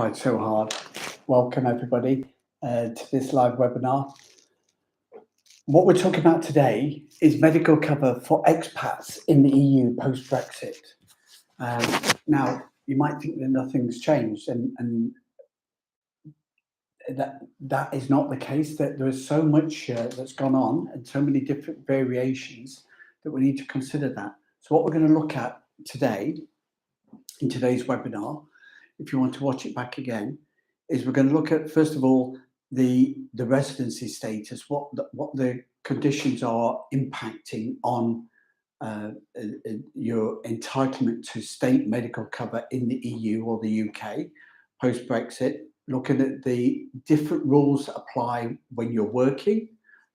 tried so hard. Welcome everybody to this live webinar. What we're talking about today is medical cover for expats in the EU post-Brexit. Now, you might think that nothing's changed, and that is not the case. That there is so much that's gone on and so many different variations that we need to consider that. So what we're going to look at today in today's webinar, if you want to watch it back again, is we're going to look at, first of all, the residency status, what the conditions are impacting on your entitlement to state medical cover in the EU or the UK post-Brexit, looking at the different rules that apply when you're working,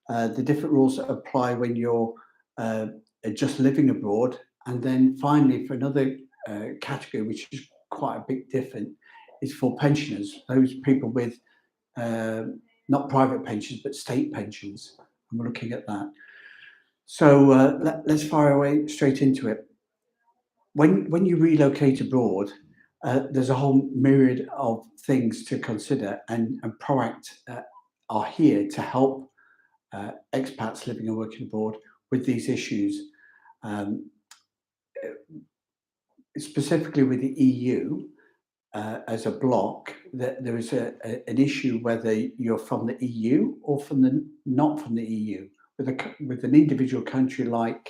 the different rules that apply when you're just living abroad, and then finally, for another category, which is quite a bit different, is for pensioners, those people with not private pensions but state pensions, and we're looking at that. So let's fire away straight into it. When you relocate abroad, there's a whole myriad of things to consider, and Proact are here to help expats living and working abroad with these issues. Specifically with the EU as a bloc, that there is an issue whether you're from the EU or not from the EU. With an individual country like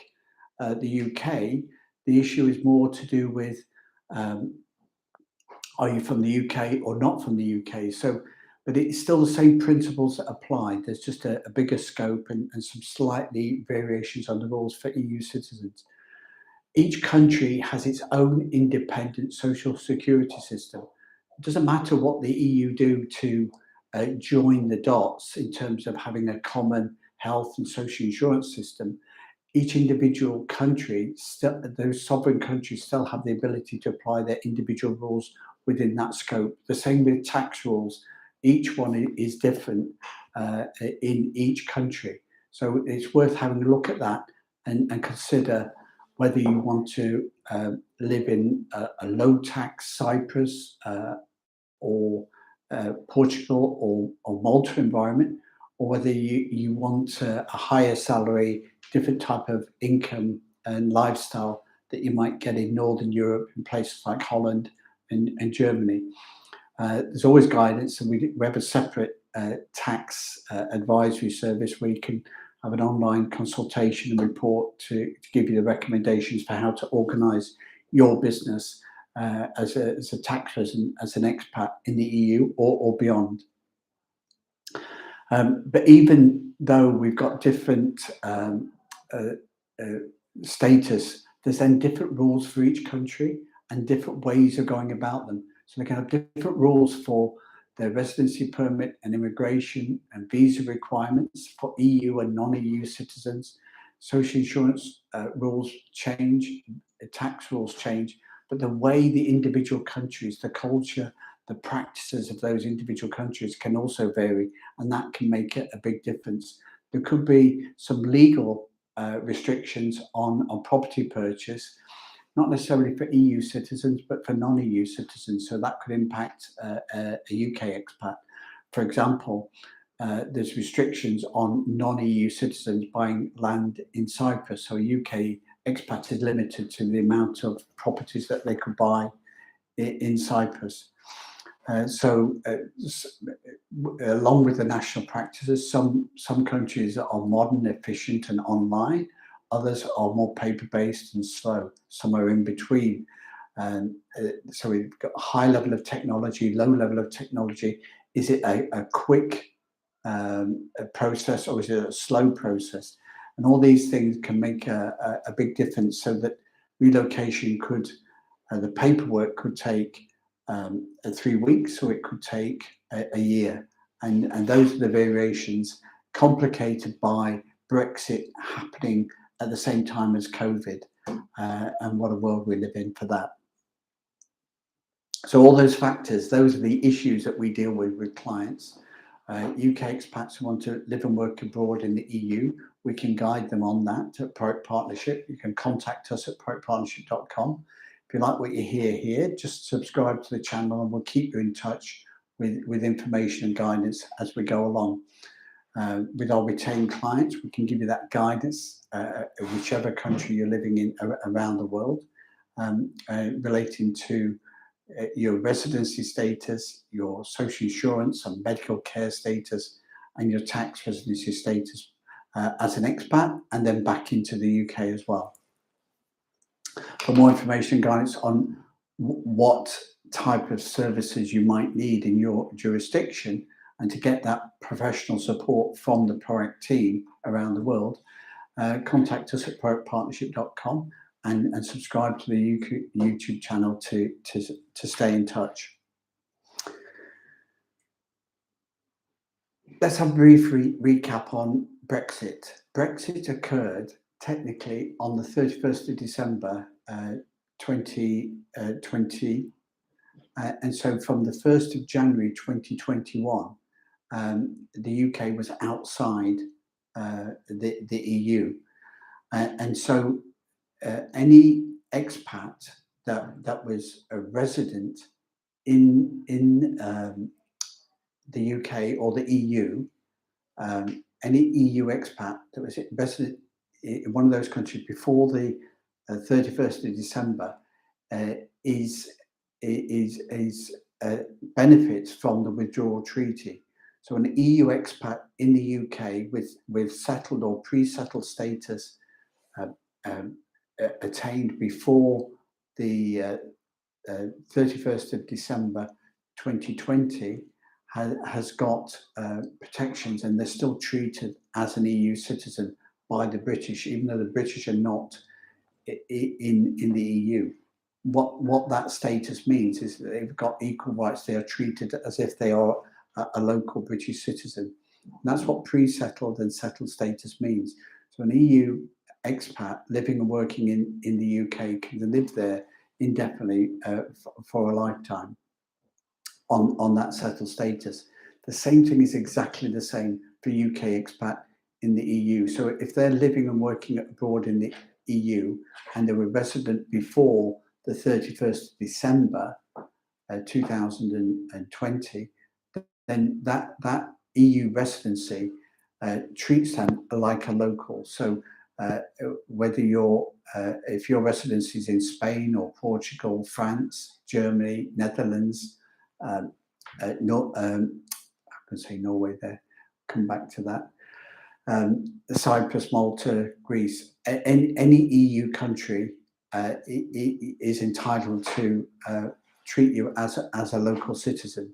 the UK, the issue is more to do with are you from the UK or not from the UK? So, but it's still the same principles that apply. There's just a bigger scope and some slightly variations on the rules for EU citizens. Each country has its own independent social security system. It doesn't matter what the EU do to join the dots in terms of having a common health and social insurance system. Each individual country, those sovereign countries, still have the ability to apply their individual rules within that scope. The same with tax rules. Each one is different in each country. So it's worth having a look at that and consider whether you want to live in a low tax Cyprus or Portugal or Malta environment, or whether you want a higher salary, different type of income and lifestyle that you might get in Northern Europe in places like Holland and Germany. There's always guidance, and we have a separate tax advisory service where you can have an online consultation and report to give you the recommendations for how to organise your business as a tax resident, as an expat in the EU or beyond. But even though we've got different status, there's then different rules for each country and different ways of going about them. So they can have different rules for their residency permit and immigration and visa requirements for EU and non-EU citizens. Social insurance rules change, tax rules change, but the way the individual countries, the culture, the practices of those individual countries can also vary, and that can make it a big difference. There could be some legal restrictions on property purchase, not necessarily for EU citizens, but for non-EU citizens. So that could impact a UK expat. For example, there's restrictions on non-EU citizens buying land in Cyprus. So a UK expat is limited to the amount of properties that they could buy in Cyprus. Along with the national practices, some countries are modern, efficient, and online. Others are more paper-based and slow. Some are in between. So we've got a high level of technology, low level of technology. Is it a quick process, or is it a slow process? And all these things can make a big difference, so that relocation could, the paperwork could take 3 weeks, or it could take a year. And those are the variations, complicated by Brexit happening at the same time as COVID, and what a world we live in for that. So all those factors, those are the issues that we deal with clients. UK expats who want to live and work abroad in the EU, we can guide them on that at Proact Partnership. You can contact us at proactpartnership.com. If you like what you hear here, just subscribe to the channel and we'll keep you in touch with information and guidance as we go along. With our retained clients, we can give you that guidance, whichever country you're living in around the world, relating to your residency status, your social insurance and medical care status, and your tax residency status as an expat, and then back into the UK as well. For more information and guidance on what type of services you might need in your jurisdiction, and to get that professional support from the ProAct team around the world, contact us at proactpartnership.com and subscribe to the YouTube channel to stay in touch. Let's have a brief recap on Brexit. Brexit occurred technically on the 31st of December 2020, and so from the 1st of January 2021, the UK was outside the EU, and so any expat that was a resident in the UK or the EU, any EU expat that was resident in one of those countries before the 31st of December benefits from the withdrawal treaty. So an EU expat in the UK with settled or pre-settled status attained before the 31st of December 2020 has got protections, and they're still treated as an EU citizen by the British, even though the British are not in the EU. What that status means is that they've got equal rights. They are treated as if they are a local British citizen. And that's what pre-settled and settled status means. So an EU expat living and working in the UK can live there indefinitely for a lifetime on that settled status. The same thing is exactly the same for UK expat in the EU. So if they're living and working abroad in the EU and they were resident before the 31st of December 2020, then that EU residency treats them like a local. So whether if your residency is in Spain or Portugal, France, Germany, Netherlands, I can say Norway there, come back to that, Cyprus, Malta, Greece, any EU country is entitled to treat you as a local citizen.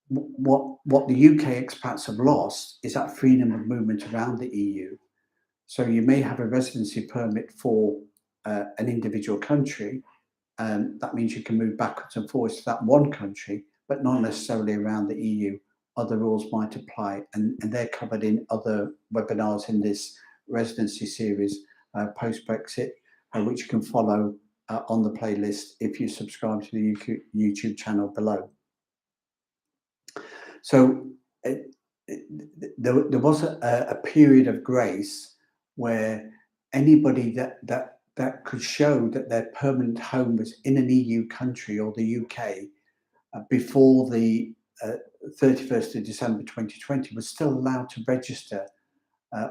What the UK expats have lost is that freedom of movement around the EU. So you may have a residency permit for an individual country, and that means you can move backwards and forwards to that one country, but not necessarily around the EU. Other rules might apply, and they're covered in other webinars in this residency series post-Brexit, which you can follow on the playlist if you subscribe to the YouTube channel below. So there was a period of grace where anybody that could show that their permanent home was in an EU country or the UK before the 31st of December 2020 was still allowed to register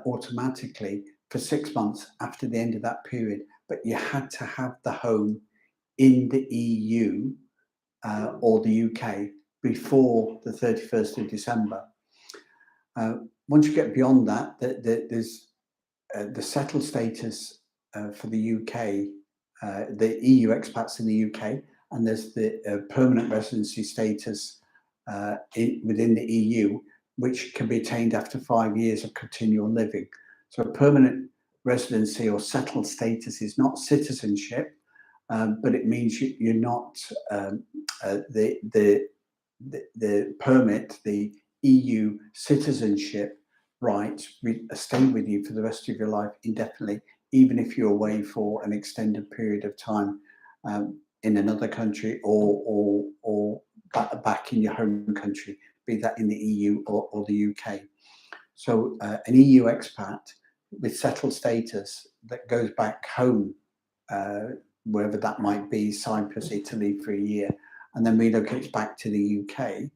automatically for 6 months after the end of that period, but you had to have the home in the EU or the UK before the 31st of December. Once you get beyond that, there's the settled status for the UK, the EU expats in the UK, and there's the permanent residency status within the EU, which can be attained after 5 years of continual living. So a permanent residency or settled status is not citizenship, but it means you're not the permit, the EU citizenship rights stay with you for the rest of your life indefinitely, even if you're away for an extended period of time in another country or back in your home country, be that in the EU or the UK. So an EU expat with settled status that goes back home wherever that might be, Cyprus, Italy for a year, and then relocates back to the UK,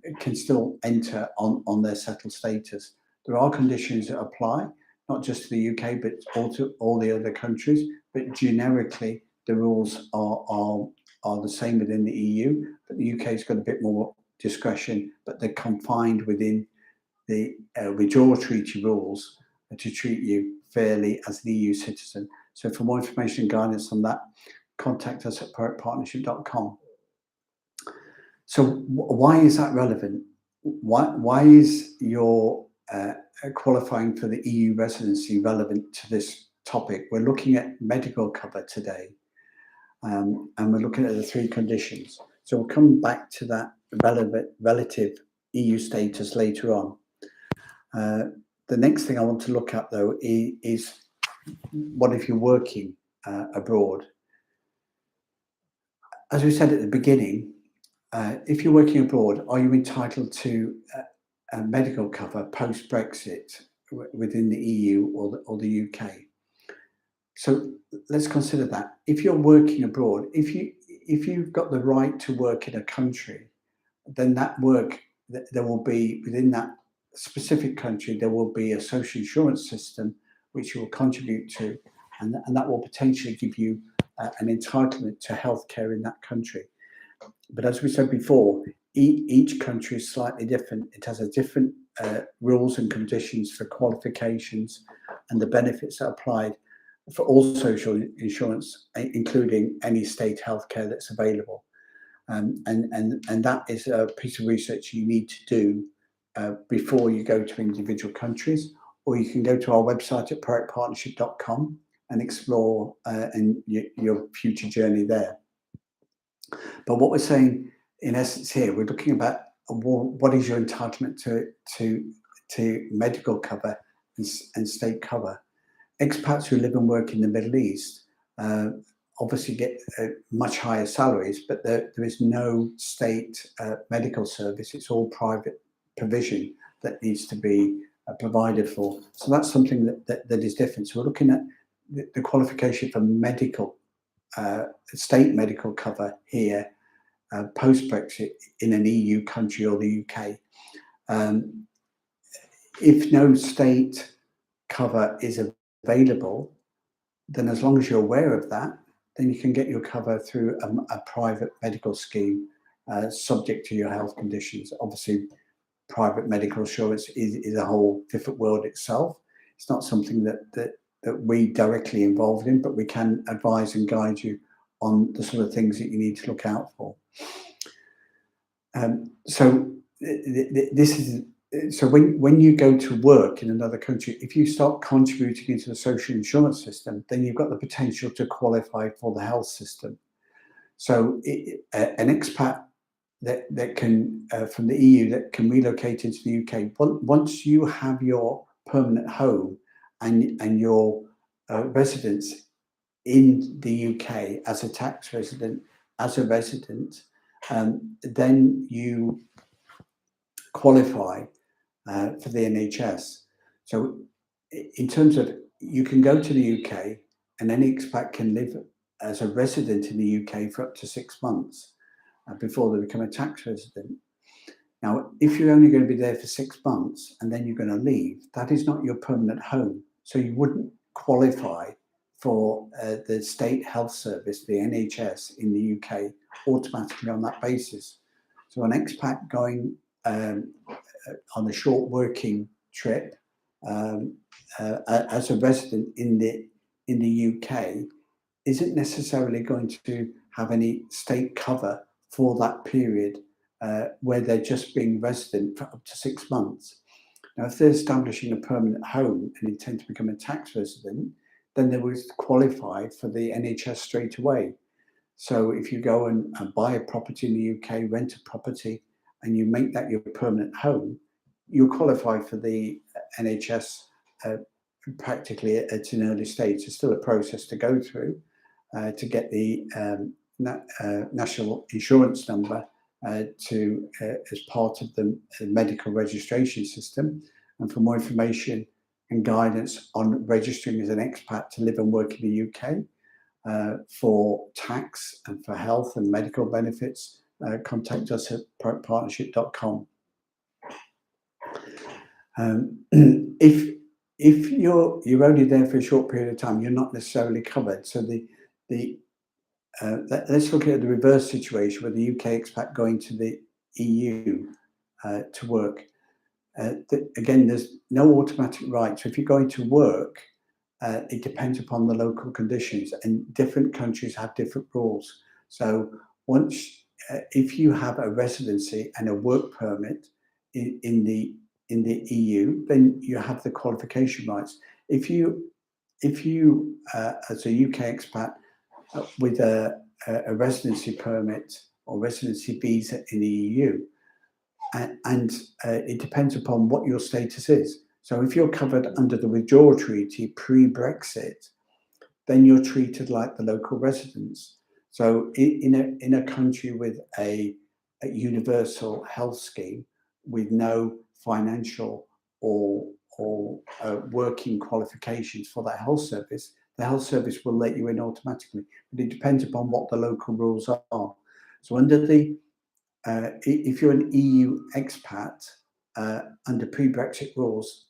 it can still enter on their settled status. There are conditions that apply, not just to the UK, but also all the other countries. But generically, the rules are the same within the EU, but the UK's got a bit more discretion, but they're confined within the withdrawal treaty rules to treat you fairly as an EU citizen. So for more information and guidance on that, contact us at proactpartnership.com. So why is that relevant? Why is your qualifying for the EU residency relevant to this topic? We're looking at medical cover today, and we're looking at the three conditions. So we'll come back to that relative EU status later on. The next thing I want to look at, though, is what if you're working abroad? As we said at the beginning, if you're working abroad, are you entitled to medical cover post-Brexit within the EU or the UK? So let's consider that. If you're working abroad, if you've got the right to work in a country, then that work, there will be, within that specific country, there will be a social insurance system which you will contribute to, and that will potentially give you an entitlement to healthcare in that country. But as we said before, each country is slightly different. It has a different rules and conditions for qualifications and the benefits that are applied for all social insurance, including any state healthcare that's available. And that is a piece of research you need to do before you go to individual countries, or you can go to our website at proactpartnership.com and explore your future journey there. But what we're saying, in essence, here, we're looking about what is your entitlement to medical cover and state cover. Expats who live and work in the Middle East obviously get much higher salaries, but there is no state medical service. It's all private provision that needs to be provided for. So that's something that is different. So we're looking at the qualification for medical, state medical cover here, post-Brexit in an EU country or the UK. If no state cover is available, then as long as you're aware of that, then you can get your cover through a private medical scheme, subject to your health conditions. Obviously, private medical insurance is a whole different world itself. It's not something that we directly involved in, but we can advise and guide you on the sort of things that you need to look out for. So this is. So when you go to work in another country, if you start contributing into the social insurance system, then you've got the potential to qualify for the health system. So an expat that can from the EU that can relocate into the UK, once you have your permanent home and your residence in the UK as a tax resident, as a resident, then you qualify for the NHS. So in terms of, you can go to the UK and any expat can live as a resident in the UK for up to 6 months before they become a tax resident. Now, if you're only going to be there for 6 months and then you're going to leave, that is not your permanent home. So you wouldn't qualify for the state health service, the NHS in the UK, automatically on that basis. So an expat going on a short working trip as a resident in the UK isn't necessarily going to have any state cover for that period where they're just being resident for up to 6 months. Now, if they're establishing a permanent home and intend to become a tax resident, then they will qualify for the NHS straight away. So if you go and buy a property in the UK, rent a property, and you make that your permanent home, you'll qualify for the NHS practically at an early stage. There's still a process to go through to get the national insurance number as part of the medical registration system. And for more information and guidance on registering as an expat to live and work in the UK, For tax and for health and medical benefits, contact us at partnership.com. If you're only there for a short period of time, you're not necessarily covered. So let's look at the reverse situation with the UK expat going to the EU to work. Again, there's no automatic right. So if you're going to work, it depends upon the local conditions, and different countries have different rules. So if you have a residency and a work permit in the EU, then you have the qualification rights. If you as a UK expat with a residency permit or residency visa in the EU, and it depends upon what your status is. So if you're covered under the withdrawal treaty pre-Brexit, then you're treated like the local residents. So in a country with a universal health scheme with no financial or working qualifications for that health service, the health service will let you in automatically. But it depends upon what the local rules are. So under if you're an EU expat under pre-Brexit rules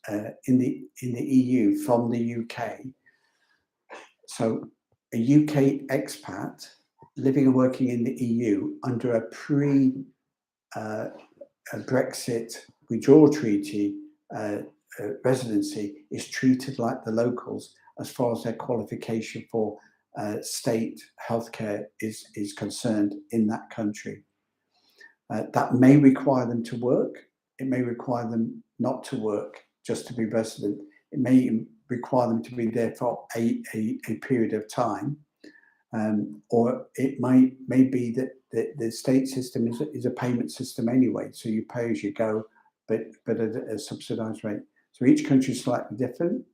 in the EU from the UK, so a UK expat living and working in the EU under a Brexit withdrawal treaty residency is treated like the locals as far as their qualification for state healthcare is concerned in that country. That may require them to work. It may require them not to work just to be resident. It may require them to be there for a period of time. Or it may be that the state system is a payment system anyway. So you pay as you go, but at a subsidized rate. So each country is slightly different,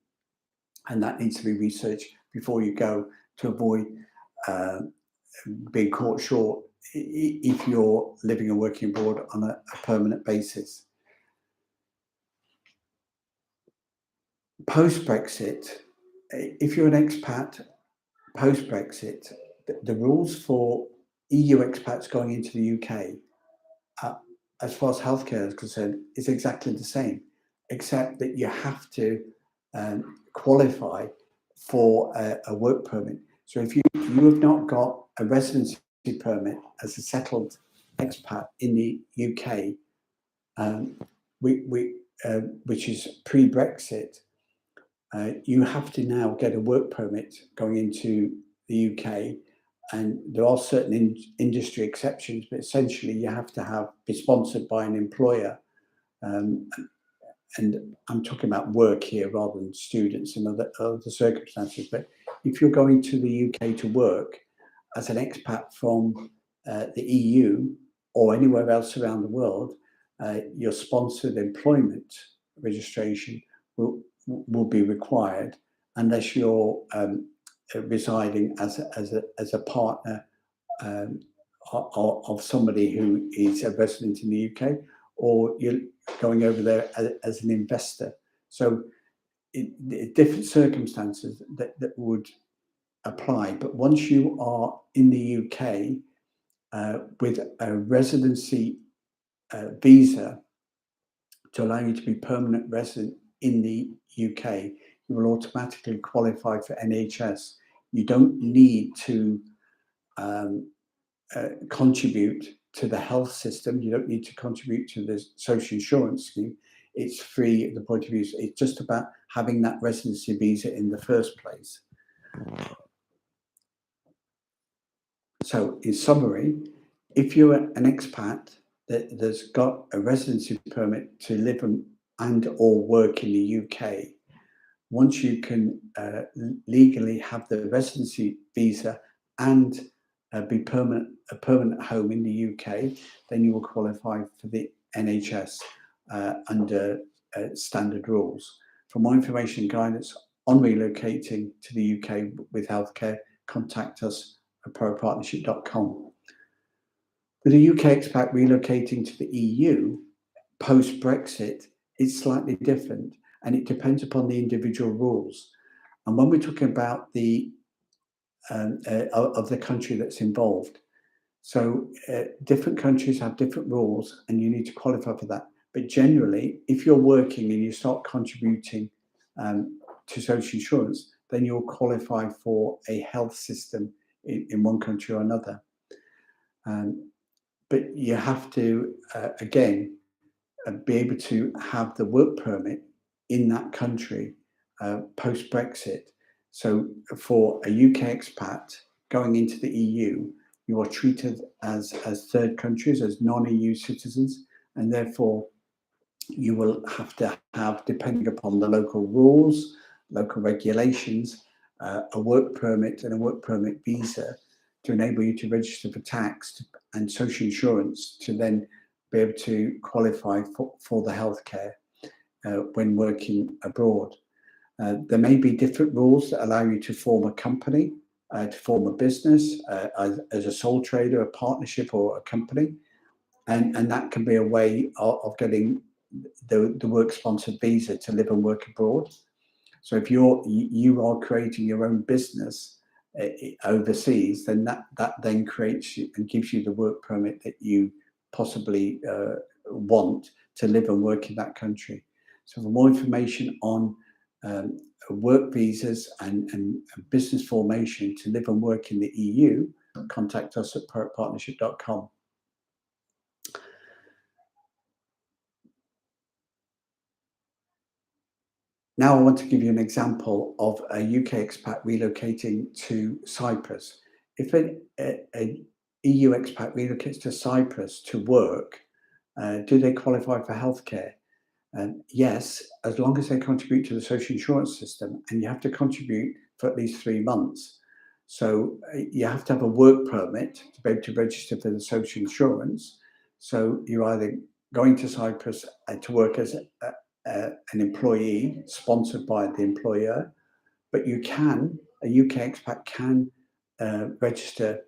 and that needs to be researched before you go to avoid being caught short if you're living and working abroad on a permanent basis. Post-Brexit, if you're an expat, post-Brexit, the rules for EU expats going into the UK, as far as healthcare is concerned, is exactly the same, except that you have to qualify for a work permit. So if you have not got a residency permit as a settled expat in the UK, which is pre-Brexit, you have to now get a work permit going into the UK, and there are certain industry exceptions, but essentially you have to be sponsored by an employer. And I'm talking about work here rather than students and other circumstances. But if you're going to the UK to work as an expat from the EU or anywhere else around the world, your sponsored employment registration will be required unless you're residing as a partner of somebody who is a resident in the UK, or you're going over there as an investor. So different circumstances that would apply. But once you are in the UK with a residency visa to allow you to be permanent resident in the UK, you will automatically qualify for NHS. You don't need to contribute to the health system. You don't need to contribute to the social insurance scheme. It's free at the point of view. It's just about having that residency visa in the first place. So in summary, if you're an expat that's got a residency permit to live and or work in the UK, once you can legally have the residency visa and be a permanent home in the UK, then you will qualify for the NHS under standard rules. For more information and guidance on relocating to the UK with healthcare, contact us at propartnership.com. With a UK expat relocating to the EU post-Brexit, it's slightly different, and it depends upon the individual rules. And when we're talking about the of the country that's involved. So different countries have different rules, and you need to qualify for that. But generally, if you're working and you start contributing to social insurance, then you'll qualify for a health system in one country or another. But you have to, again, be able to have the work permit in that country post-Brexit. So for a UK expat going into the EU, you are treated as third countries, as non-EU citizens, and therefore you will have to have, depending upon the local rules, local regulations, a work permit and a work permit visa to enable you to register for tax and social insurance to then be able to qualify for the healthcare when working abroad. There may be different rules that allow you to form a company, to form a business as a sole trader, a partnership, or a company, and that can be a way of getting the work sponsored visa to live and work abroad. So if you are creating your own business overseas, then that then creates and gives you the work permit that you possibly want to live and work in that country. So for more information on work visas and business formation to live and work in the EU, contact us at partnership.com. Now I want to give you an example of a UK expat relocating to Cyprus. If an EU expat relocates to Cyprus to work, do they qualify for healthcare? Yes, as long as they contribute to the social insurance system, and you have to contribute for at least 3 months. So you have to have a work permit to be able to register for the social insurance. So you're either going to Cyprus to work as an employee sponsored by the employer, but a UK expat can register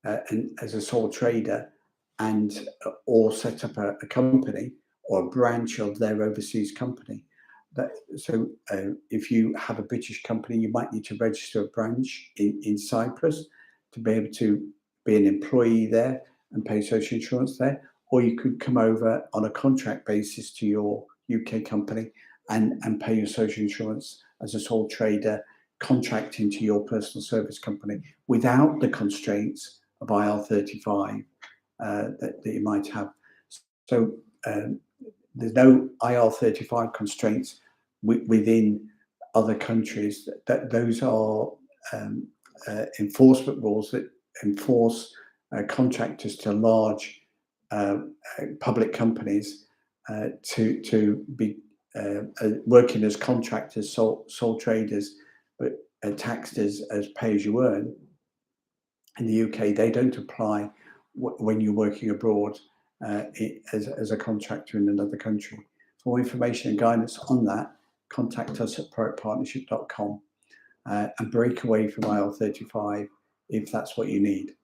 as a sole trader and or set up a company or a branch of their overseas company. So if you have a British company, you might need to register a branch in Cyprus to be able to be an employee there and pay social insurance there, or you could come over on a contract basis to your UK company and pay your social insurance as a sole trader, contracting to your personal service company without the constraints of IR35 that you might have. So there's no IR35 constraints within other countries. Those are enforcement rules that enforce contractors to large public companies to be working as contractors, sole traders, but taxed as pay as you earn. In the UK, they don't apply when you're working abroad as a contractor in another country. For more information and guidance on that, contact us at partnership.com and break away from IR35 if that's what you need.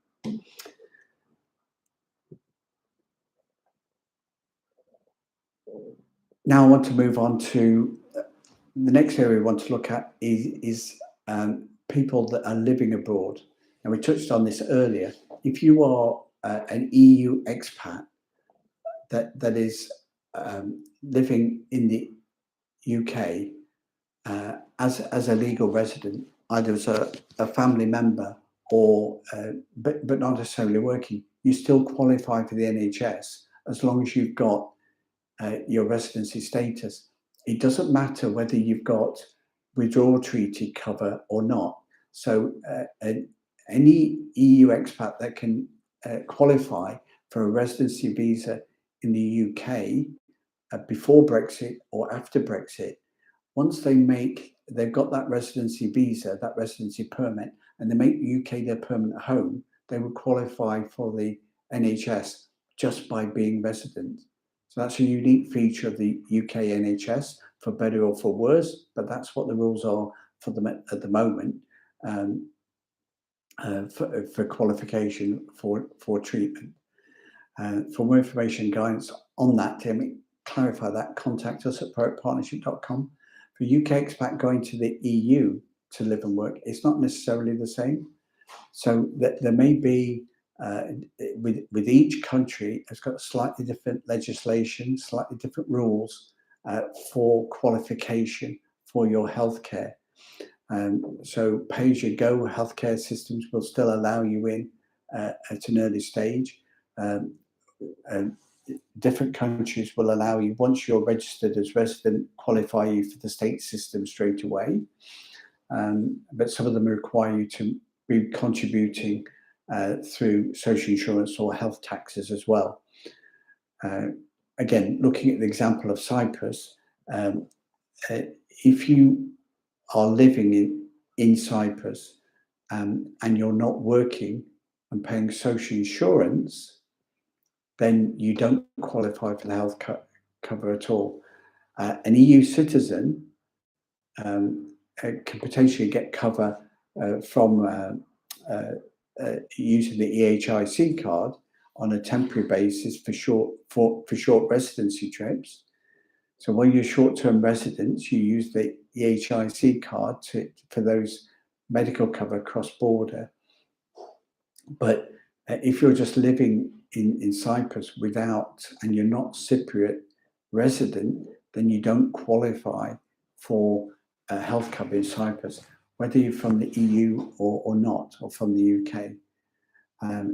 Now I want to move on to the next area we want to look at is people that are living abroad. And we touched on this earlier. If you are an EU expat that is living in the UK as a legal resident, either as a family member or but not necessarily working, you still qualify for the NHS as long as you've got your residency status. It doesn't matter whether you've got withdrawal treaty cover or not. So any EU expat that can qualify for a residency visa in the UK before Brexit or after Brexit, once they've got that residency visa, that residency permit, and they make the UK their permanent home, they would qualify for the NHS just by being resident. So that's a unique feature of the UK NHS, for better or for worse, but that's what the rules are for them at the moment for qualification for treatment. For more information and guidance on that, to clarify that, contact us at partnership.com. For UK expat going to the EU to live and work, it's not necessarily the same. So there may be, with each country has got slightly different legislation, slightly different rules for qualification for your healthcare. So pay-as-you-go healthcare systems will still allow you in at an early stage. Different countries will allow you, once you're registered as resident, qualify you for the state system straight away. But some of them require you to be contributing through social insurance or health taxes as well. Again, looking at the example of Cyprus, if you are living in Cyprus and you're not working and paying social insurance, then you don't qualify for the health cover at all. An EU citizen can potentially get cover from using the EHIC card on a temporary basis for short residency trips. So when you're short-term residents, you use the EHIC card for those medical cover cross-border. But if you're just living in Cyprus and you're not Cypriot resident, then you don't qualify for health cover in Cyprus, whether you're from the EU or not, or from the UK.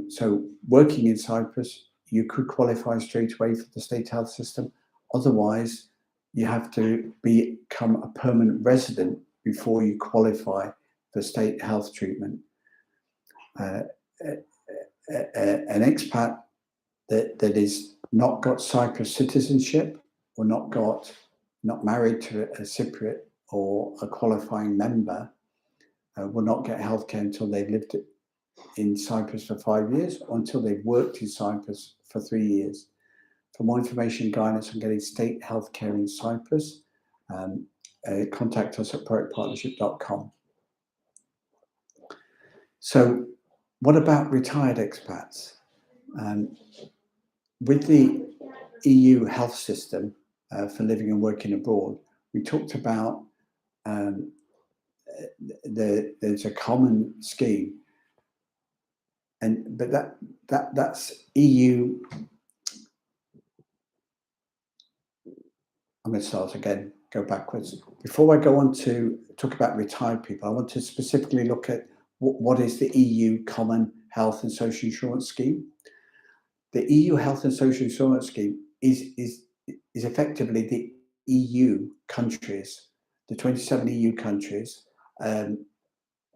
So working in Cyprus, you could qualify straight away for the state health system. Otherwise, you have to become a permanent resident before you qualify for state health treatment. An expat that is not got Cyprus citizenship or not married to a Cypriot or a qualifying member will not get healthcare until they've lived in Cyprus for 5 years, or until they've worked in Cyprus for 3 years. For more information and guidance on getting state healthcare in Cyprus, contact us at proactpartnership.com. So what about retired expats? With the EU health system for living and working abroad, we talked about there's a common scheme, but that's EU. I'm going to start again, go backwards. Before I go on to talk about retired people, I want to specifically look at what is the EU Common Health and Social Insurance Scheme. The EU Health and Social Insurance Scheme is effectively the EU countries, the 27 EU countries.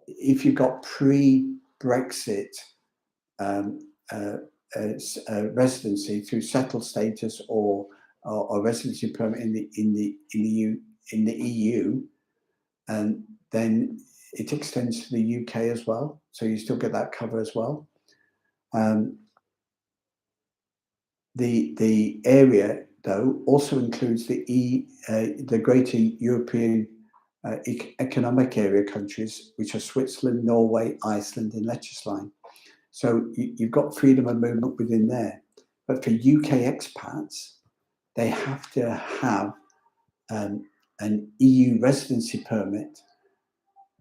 If you've got pre-Brexit residency through settled status or residency permit in the EU, and then it extends to the UK as well. So you still get that cover as well. The area, though, also includes the Greater European Economic Area countries, which are Switzerland, Norway, Iceland, and Liechtenstein. So you've got freedom of movement within there. But for UK expats, they have to have an EU residency permit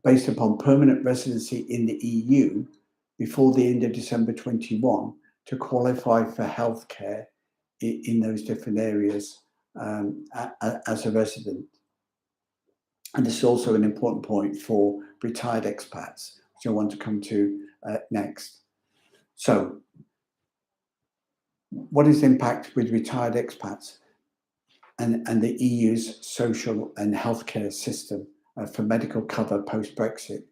based upon permanent residency in the EU before the end of December 21 to qualify for healthcare in those different areas as a resident. And this is also an important point for retired expats, which I want to come to next. So, what is the impact with retired expats and the EU's social and healthcare system for medical cover post-Brexit?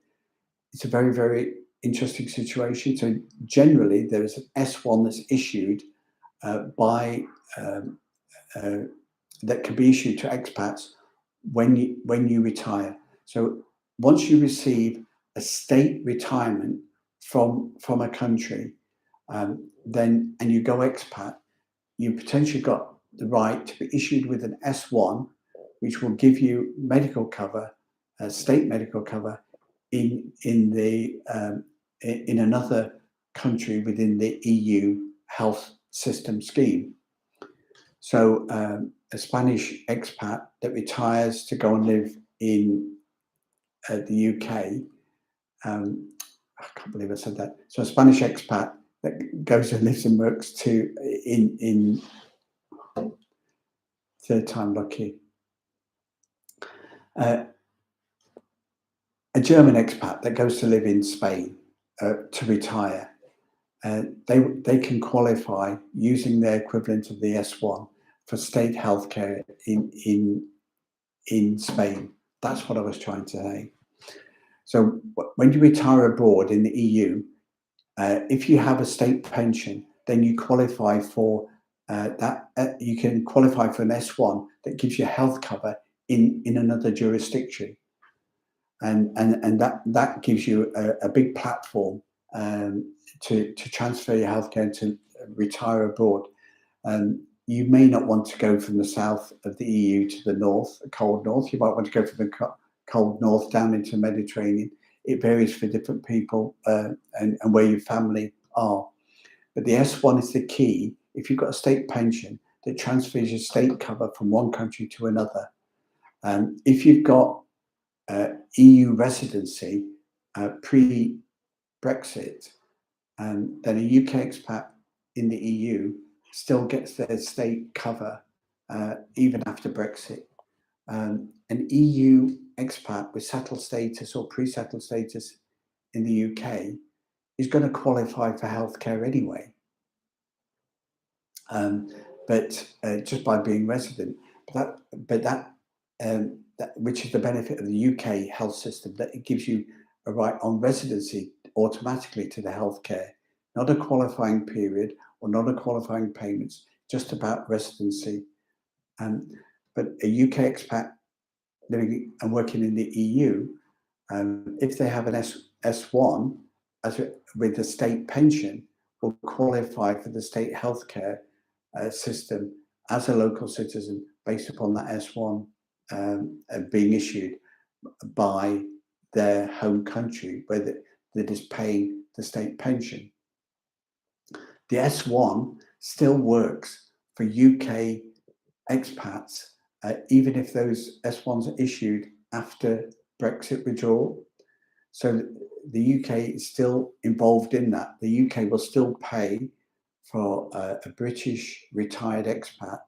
It's a very, very interesting situation. So generally, there is an S1 that's issued that can be issued to expats when you retire. So once you receive a state retirement from a country, then and you go expat, you potentially got the right to be issued with an S1, which will give you medical cover, state medical cover in another country within the EU health system scheme. So a Spanish expat that retires to go and live in the UK I can't believe I said that. So a Spanish expat that goes and lives and works in third time lucky. A German expat that goes to live in Spain to retire, they can qualify using their equivalent of the S1 for state healthcare in Spain. That's what I was trying to say. So when you retire abroad in the EU, if you have a state pension, then you qualify for that. You can qualify for an S1 that gives you health cover in another jurisdiction, and that gives you a big platform to transfer your healthcare and to retire abroad. You may not want to go from the south of the EU to the north, the cold north. You might want to go from the cold north down into the Mediterranean. It varies for different people and where your family are. But the S1 is the key. If you've got a state pension that transfers your state cover from one country to another, if you've got EU residency pre-Brexit, then a UK expat in the EU still gets their state cover even after Brexit. An EU expat with settled status or pre-settled status in the UK is going to qualify for healthcare anyway, but just by being resident. But that which is the benefit of the UK health system, that it gives you a right on residency automatically to the healthcare, not a qualifying period or not a qualifying payments, just about residency. But a UK expat living and working in the EU, if they have an S1 with a state pension, will qualify for the state healthcare system as a local citizen based upon that S1 being issued by their home country where that is paying the state pension. The S1 still works for UK expats, even if those S1s are issued after Brexit withdrawal. So the UK is still involved in that. The UK will still pay for a British retired expat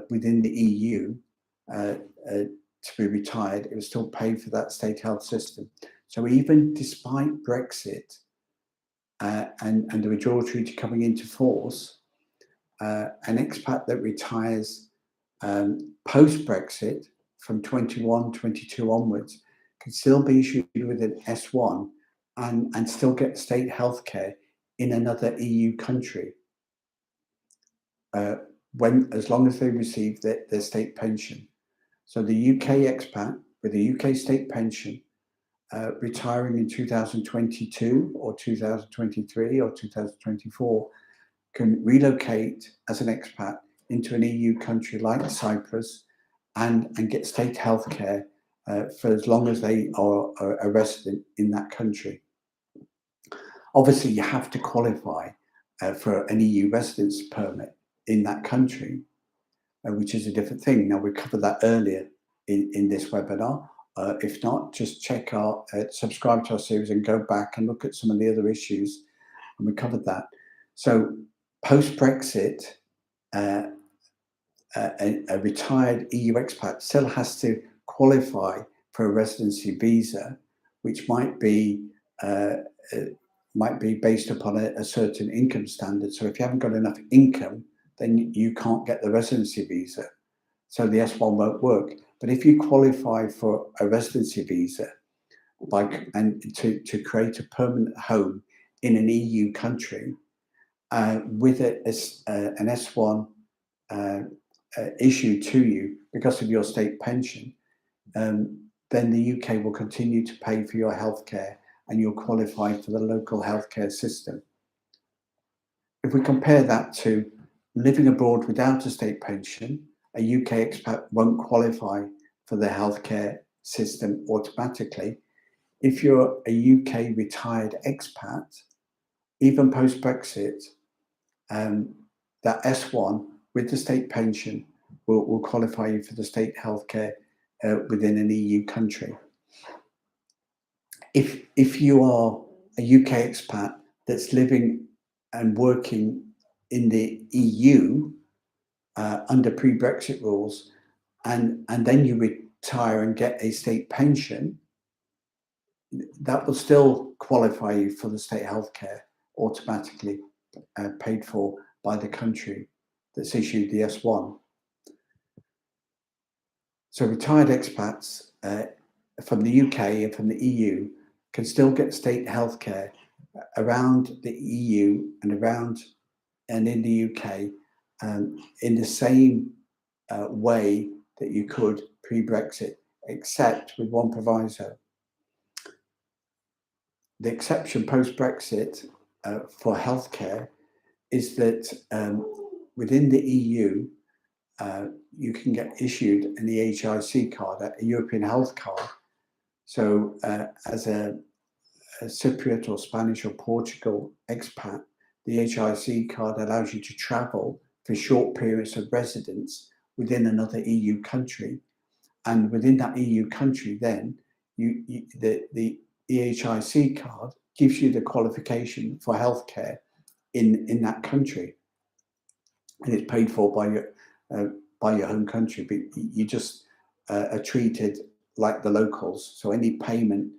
within the EU to be retired. It will still pay for that state health system. So even despite Brexit and the withdrawal treaty coming into force, an expat that retires post-Brexit from 21, 22 onwards can still be issued with an S1 and still get state healthcare in another EU country as long as they receive their state pension. So the UK expat with a UK state pension retiring in 2022 or 2023 or 2024 can relocate as an expat into an EU country like Cyprus and get state healthcare for as long as they are a resident in that country. Obviously, you have to qualify for an EU residence permit in that country, which is a different thing. Now, we covered that earlier in this webinar. If not, just check our, subscribe to our series and go back and look at some of the other issues. And we covered that. So post-Brexit, a retired EU expat still has to qualify for a residency visa, which might be based upon a certain income standard. So if you haven't got enough income, then you can't get the residency visa. So the S1 won't work. But if you qualify for a residency visa to create a permanent home in an EU country with an S1 issued to you because of your state pension, then the UK will continue to pay for your healthcare and you'll qualify for the local healthcare system. If we compare that to living abroad without a state pension, a UK expat won't qualify for the healthcare system automatically. If you're a UK retired expat, even post-Brexit, that S1 with the state pension will qualify you for the state healthcare within an EU country. If you are a UK expat that's living and working in the EU under pre-Brexit rules, and then you retire and get a state pension, that will still qualify you for the state healthcare automatically paid for by the country that's issued the S1. So retired expats from the UK and from the EU can still get state healthcare around the EU and in the UK in the same way that you could pre-Brexit, except with one proviso. The exception post-Brexit for healthcare is that within the EU, you can get issued an EHIC card, a European health card. So as a Cypriot or Spanish or Portugal expat, the EHIC card allows you to travel for short periods of residence within another EU country. And within that EU country, then the EHIC card gives you the qualification for healthcare in that country, and it's paid for by your home country. But you just are treated like the locals. So any payment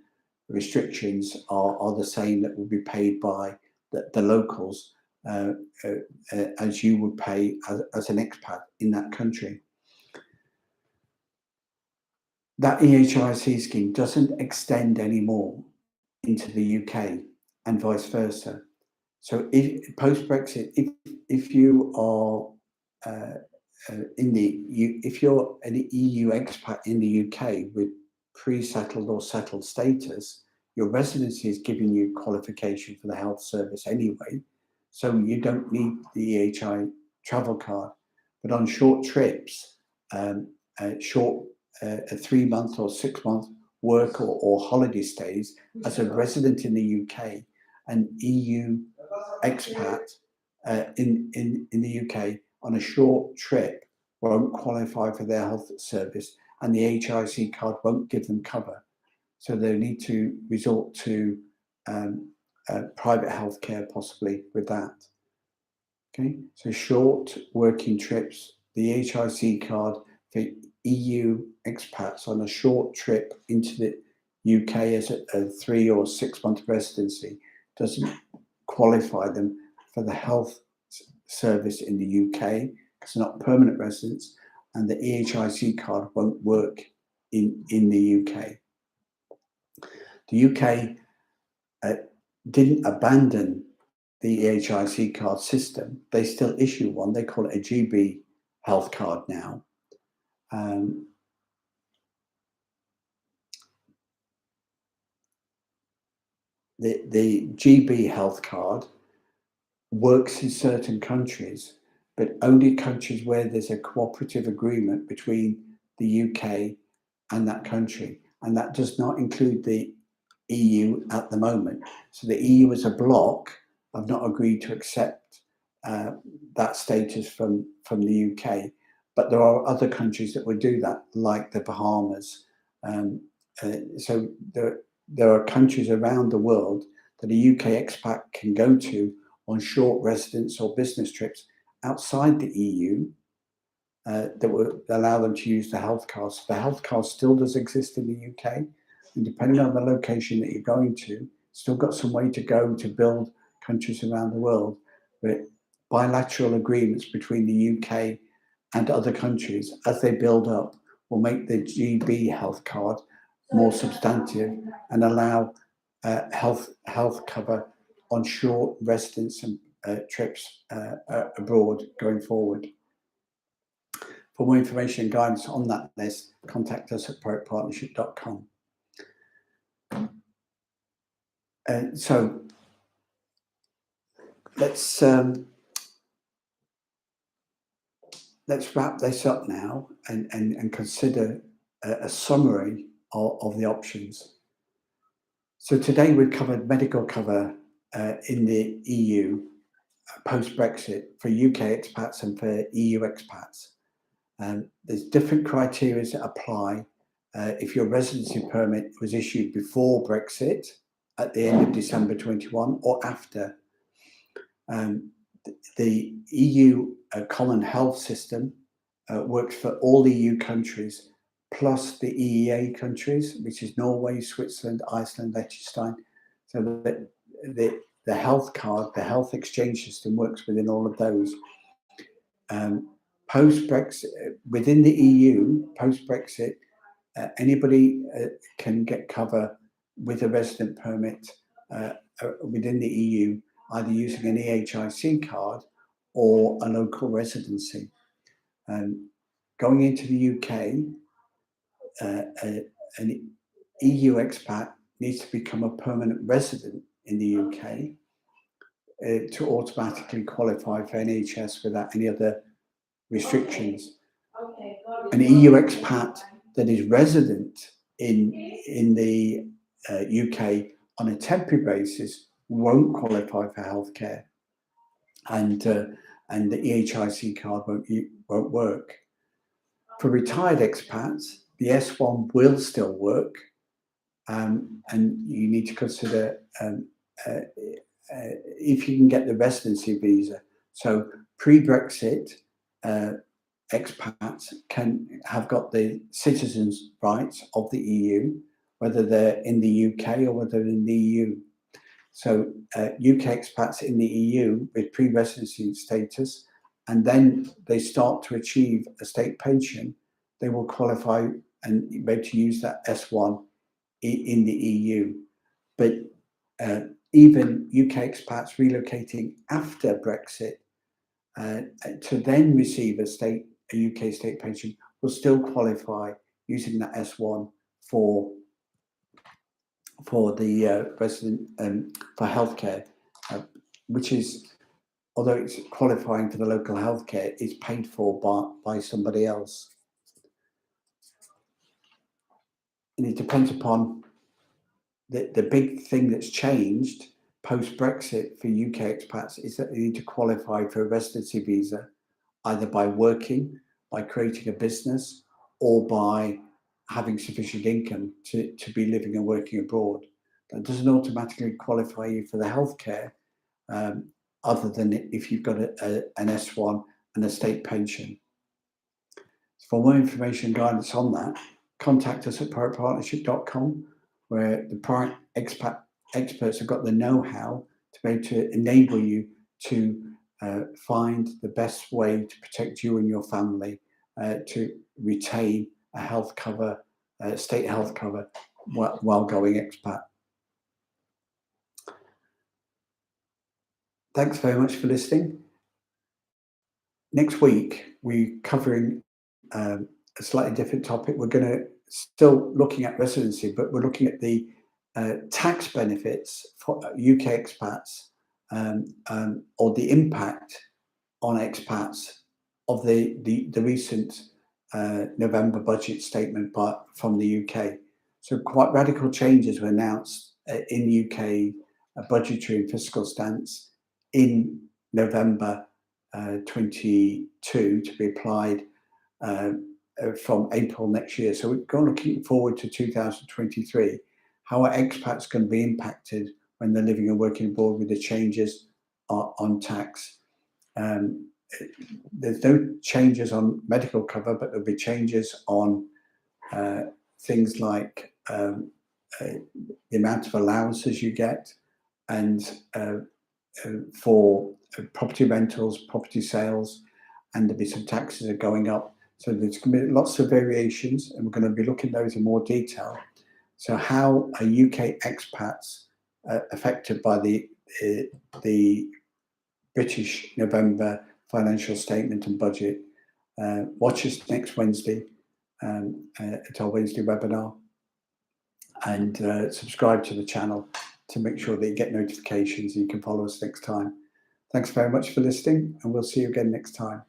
restrictions are the same that will be paid by the locals as you would pay as an expat in that country. That EHIC scheme doesn't extend anymore into the UK and vice versa. So if post-Brexit, if you are if you're an EU expat in the UK with pre-settled or settled status, your residency is giving you qualification for the health service anyway, so you don't need the EHI travel card. But on short trips, a 3-month or 6-month work or holiday stays as a resident in the UK, an EU expat in the UK on a short trip won't qualify for their health service, and the HIC card won't give them cover. So they need to resort to private healthcare possibly with that. Okay, so short working trips, the HIC card for EU expats on a short trip into the UK as a 3 or 6 month residency doesn't qualify them for the health service in the UK. It's not permanent residence, and the EHIC card won't work in the UK. The UK didn't abandon the EHIC card system. They still issue one. They call it a GB health card now. The GB health card works in certain countries, but only countries where there's a cooperative agreement between the UK and that country. And that does not include the EU at the moment. So the EU as a bloc have not agreed to accept that status from the UK. But there are other countries that would do that, like the Bahamas. So there are countries around the world that a UK expat can go to on short residence or business trips outside the EU that would allow them to use the health card. So the health card still does exist in the UK, and depending on the location that you're going to, still got some way to go to build countries around the world. But bilateral agreements between the UK and other countries, as they build up, will make the GB health card more substantive and allow health cover on short residence and trips abroad going forward. For more information and guidance on that list, contact us at proactpartnership.com. So let's wrap this up now and consider a summary of the options. So today we've covered medical cover in the EU post-Brexit for UK expats and for EU expats. There's different criteria that apply if your residency permit was issued before Brexit at the end of December 21 or after. The EU Common Health System works for all EU countries, plus the EEA countries, which is Norway, Switzerland, Iceland, Liechtenstein. So that the health card, the health exchange system works within all of those. Post-Brexit, within the EU, post-Brexit, anybody can get cover with a resident permit within the EU, either using an EHIC card or a local residency. Going into the UK, an EU expat needs to become a permanent resident in the UK to automatically qualify for NHS without any other restrictions. An EU expat that is resident in the UK on a temporary basis won't qualify for healthcare, and the EHIC card won't work. For retired expats, the S1 will still work, and you need to consider if you can get the residency visa. So pre-Brexit, expats have got the citizens' rights of the EU, whether they're in the UK or whether they're in the EU. So UK expats in the EU with pre-residency status, and then they start to achieve a state pension, they will qualify and be able to use that S1 in the EU. But even UK expats relocating after Brexit to then receive a UK state pension will still qualify using that S1 for the resident for healthcare, which is, although it's qualifying for the local healthcare, is paid for by somebody else. And it depends upon the big thing that's changed post-Brexit for UK expats is that they need to qualify for a residency visa, either by working, by creating a business, or by having sufficient income to be living and working abroad. That doesn't automatically qualify you for the healthcare, other than if you've got an S1 and a state pension. For more information and guidance on that, contact us at privatepartnership.com, where the private expat experts have got the know-how to be able to enable you to find the best way to protect you and your family to retain a health cover, state health cover, while going expat. Thanks very much for listening. Next week, we're covering a slightly different topic. We're going to still looking at residency, but we're looking at the tax benefits for UK expats, or the impact on expats of the recent November budget statement from the UK. So quite radical changes were announced in the UK budgetary and fiscal stance in November 22 to be applied from April next year. So we're looking forward to 2023. How are expats going to be impacted when they're living and working abroad with the changes on tax? There's no changes on medical cover, but there'll be changes on things like the amount of allowances you get, and for property rentals, property sales, and there'll be some taxes are going up. So there's going to be lots of variations, and we're going to be looking at those in more detail. So how are UK expats affected by the British November financial statement and budget? Watch us next Wednesday at our Wednesday webinar, and subscribe to the channel to make sure that you get notifications and you can follow us next time. Thanks very much for listening, and we'll see you again next time.